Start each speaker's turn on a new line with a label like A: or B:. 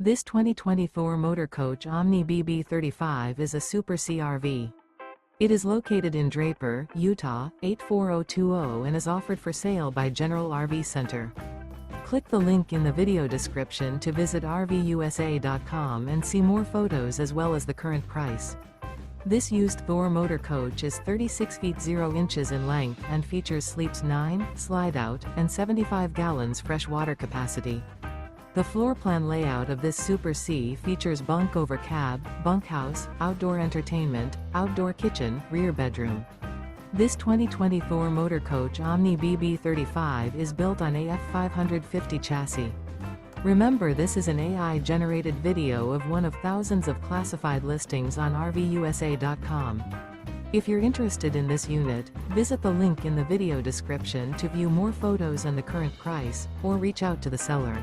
A: This 2024 motor coach Omni BB35 is a Super CRV. It is located in Draper, Utah, 84020 and is offered for sale by General RV Center. Click the link in the video description to visit RVUSA.com and see more photos as well as the current price. This used Thor motor coach is 36 feet 0 inches in length and features sleeps 9, slide-out, and 75 gallons fresh water capacity. The floor plan layout of this Super C features bunk over cab, bunkhouse, outdoor entertainment, outdoor kitchen, rear bedroom. This 2024 motor coach Omni BB35 is built on a F550 chassis. Remember, this is an AI-generated video of one of thousands of classified listings on RVUSA.com. If you're interested in this unit, visit the link in the video description to view more photos and the current price, or reach out to the seller.